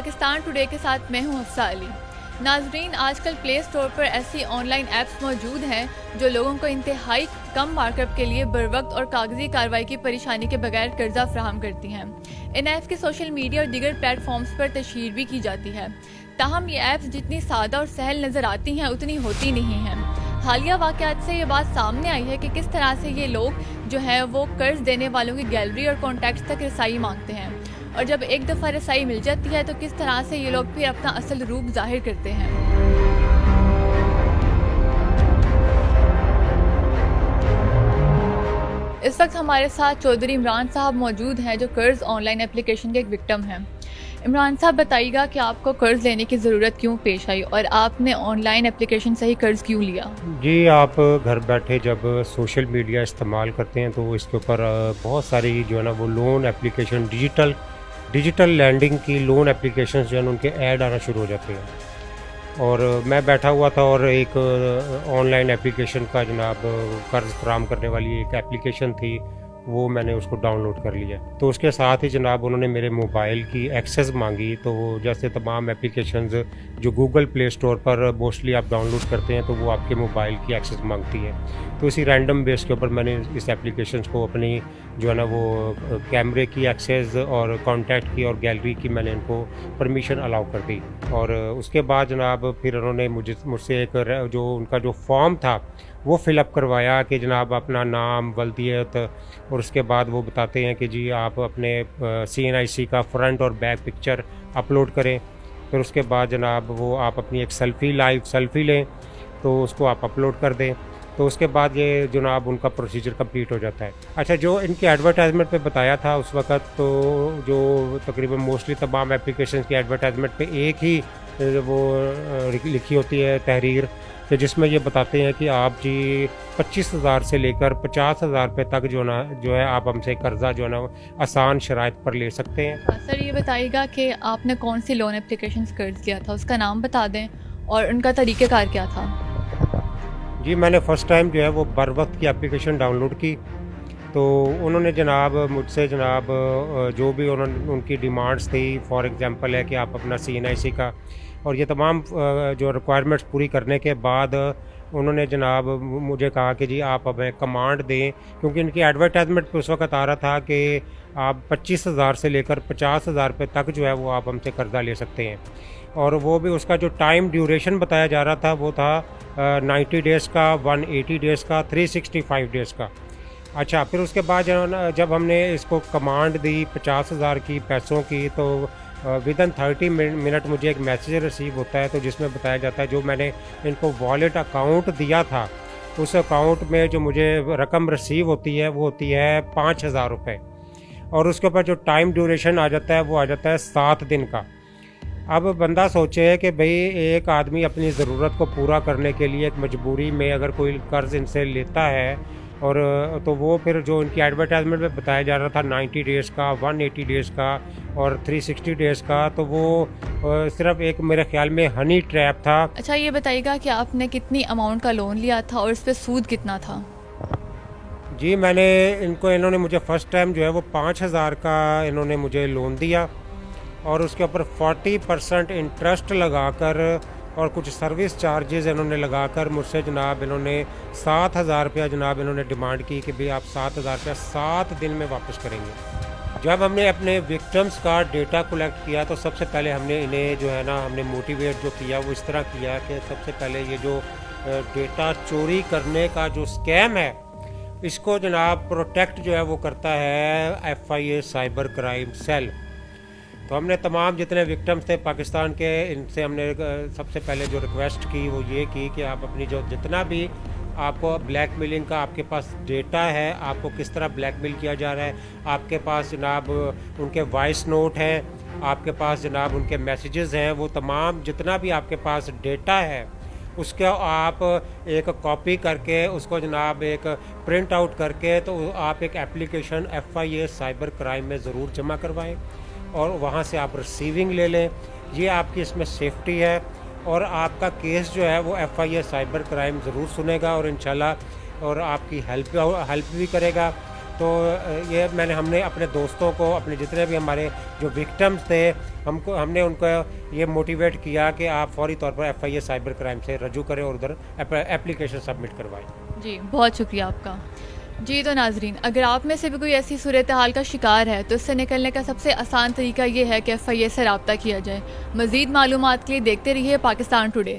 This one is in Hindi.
पाकिस्तान टुडे के साथ मैं हूं हफ्सा अली। नाजरीन, आजकल प्ले स्टोर पर ऐसी ऑनलाइन ऐप्स मौजूद हैं जो लोगों को इंतहाई कम मार्कअप के लिए बर वक्त और कागजी कार्रवाई की परेशानी के बगैर कर्जा फ्राहम करती हैं। इन ऐप्स की सोशल मीडिया और दीगर प्लेटफॉर्म्स पर तशहीर भी की जाती है। ताहम ये ऐप्स जितनी सादा और सहल नज़र आती हैं उतनी होती नहीं हैं। हालिया वाक़यात से ये बात सामने आई है कि किस तरह से ये लोग जो है वो कर्ज देने वालों की गैलरी और कॉन्टैक्ट तक रसाई मांगते हैं, और जब एक दफ़ा रसाई मिल जाती है तो किस तरह से ये लोग फिर अपना असल रूप जाहिर करते हैं। इस वक्त हमारे साथ चौधरी इमरान साहब मौजूद हैं जो कर्ज ऑनलाइन एप्लीकेशन के एक विक्टिम हैं। इमरान साहब, बताइएगा कि आपको कर्ज लेने की ज़रूरत क्यों पेश आई और आपने ऑनलाइन एप्लीकेशन से ही कर्ज क्यों लिया? जी, आप घर बैठे जब सोशल मीडिया इस्तेमाल करते हैं तो इसके ऊपर बहुत सारी जो है ना वो लोन एप्लीकेशन डिजिटल लैंडिंग की लोन एप्लीकेशंस जो है उनके ऐड आना शुरू हो जाते हैं। और मैं बैठा हुआ था और एक ऑनलाइन एप्लीकेशन का जनाब कर्ज फराहम करने वाली एक एप्लीकेशन थी, वो मैंने उसको डाउनलोड कर लिया। तो उसके साथ ही जनाब उन्होंने मेरे मोबाइल की एक्सेस मांगी। तो जैसे तमाम एप्लीकेशंस जो गूगल प्ले स्टोर पर मोस्टली आप डाउनलोड करते हैं तो वो आपके मोबाइल की एक्सेस मांगती है। तो इसी रैंडम बेस के ऊपर मैंने इस एप्लीकेशंस को अपनी जो है ना वो कैमरे की एक्सेस और कॉन्टैक्ट की और गैलरी की मैंने इनको परमिशन अलाउ कर दी। और उसके बाद जनाब फिर उन्होंने मुझसे एक जो उनका जो फॉर्म था वो फ़िलअप करवाया कि जनाब अपना नाम, वल्दियत, और उसके बाद वो बताते हैं कि जी आप अपने CNIC का फ्रंट और बैक पिक्चर अपलोड करें। फिर उसके बाद जनाब वो आप अपनी एक लाइव सेल्फ़ी लें तो उसको आप अपलोड कर दें। तो उसके बाद ये जनाब उनका प्रोसीजर कंप्लीट हो जाता है। अच्छा, जो इनके एडवर्टाइजमेंट पे बताया था उस वक़्त, तो जो तकरीबन मोस्टली तमाम एप्लीकेशन की एडवर्टाइजमेंट पे एक ही वो लिखी होती है तहरीर, कि जिसमें ये बताते हैं कि आप जी 25,000 से लेकर 50,000 रुपये तक जो है आप हमसे कर्जा जो है ना आसान शराइत पर ले सकते हैं। सर, ये बताइएगा कि आपने कौन सी लोन एप्लीकेशन कर्ज लिया था, उसका नाम बता दें और उनका तरीक़ेकार क्या था? जी, मैंने फ़र्स्ट टाइम जो है वो बर वक्त की एप्लीकेशन डाउनलोड की। तो उन्होंने जनाब मुझसे जनाब जो भी उनकी डिमांड्स थी, फॉर एग्ज़ाम्पल है कि आप अपना CNIC का और ये तमाम जो रिक्वायरमेंट्स पूरी करने के बाद उन्होंने जनाब मुझे कहा कि जी आप हमें कमांड दें, क्योंकि इनकी एडवर्टाइजमेंट पे उस वक्त आ रहा था कि आप 25,000 से लेकर 50,000 रुपये तक जो है वो आप हमसे कर्जा ले सकते हैं। और वो भी उसका जो टाइम ड्यूरेशन बताया जा रहा था वो था 90 डेज़ का, 180 डेज़ का, 365 डेज़ का। अच्छा, फिर उसके बाद जब हमने इसको कमांड दी 50,000 की पैसों की, तो विदिन 30 मिनट मुझे एक मैसेज रिसीव होता है, तो जिसमें बताया जाता है जो मैंने इनको वॉलेट अकाउंट दिया था उस अकाउंट में जो मुझे रकम रिसीव होती है वो होती है 5,000 रुपये। और उसके ऊपर जो टाइम ड्यूरेशन आ जाता है वो आ जाता है 7 दिन का। अब बंदा सोचे कि भाई एक आदमी अपनी ज़रूरत को पूरा करने के लिए एक मजबूरी में अगर कोई कर्ज़ इनसे लेता है, और तो वो फिर जो इनकी एडवर्टाइजमेंट में बताया जा रहा था 90 डेज़ का, 180 डेज़ का और 360 डेज़ का, तो वो सिर्फ एक मेरे ख्याल में हनी ट्रैप था। अच्छा, ये बताइएगा कि आपने कितनी अमाउंट का लोन लिया था और इस पर सूद कितना था? जी, इन्होंने मुझे फ़र्स्ट टाइम जो है वो 5,000 का इन्होंने मुझे लोन दिया और उसके ऊपर 40% इंटरेस्ट लगाकर और कुछ सर्विस चार्जेस इन्होंने लगाकर मुझसे जनाब इन्होंने 7,000 रुपया जनाब इन्होंने डिमांड की कि भाई आप 7,000 रुपया 7 दिन में वापस करेंगे। जब हमने अपने विक्टिम्स का डेटा कलेक्ट किया तो सबसे पहले हमने इन्हें जो है ना हमने मोटिवेट जो किया वो इस तरह किया कि सबसे पहले ये जो डेटा चोरी करने का जो स्कैम है इसको जनाब प्रोटेक्ट जो है वो करता है FIA साइबर क्राइम सेल। तो हमने तमाम जितने विक्टिम्स थे पाकिस्तान के, इनसे हमने सबसे पहले जो रिक्वेस्ट की वो ये की कि आप अपनी जो जितना भी आपको ब्लैकमेलिंग का आपके पास डेटा है, आपको किस तरह ब्लैकमेल किया जा रहा है, आपके पास जनाब उनके वॉइस नोट हैं, आपके पास जनाब उनके मैसेजेस हैं, वो तमाम जितना भी आपके पास डेटा है उसके आप एक कॉपी करके उसको जनाब एक प्रिंट आउट करके तो आप एक एप्लीकेशन FIA साइबर क्राइम में ज़रूर जमा करवाएं और वहाँ से आप रिसीविंग ले लें। ये आपकी इसमें सेफ्टी है और आपका केस जो है वो FIA साइबर क्राइम ज़रूर सुनेगा और इंशाल्लाह और आपकी हेल्प भी करेगा। तो ये हमने अपने दोस्तों को, अपने जितने भी हमारे जो विक्टिम्स थे, हमने उनको ये मोटिवेट किया कि आप फौरी तौर पर FIA साइबर क्राइम से रजू करें और उधर एप्लीकेशन सबमिट करवाएं। जी, बहुत शुक्रिया आपका। जी, तो नाजरीन, अगर आप में से भी कोई ऐसी सूरत हाल का शिकार है तो इससे निकलने का सबसे आसान तरीका ये है कि FIA से रब्ता किया जाए। मज़ीद मालूमात के लिए देखते रहिए पाकिस्तान टुडे।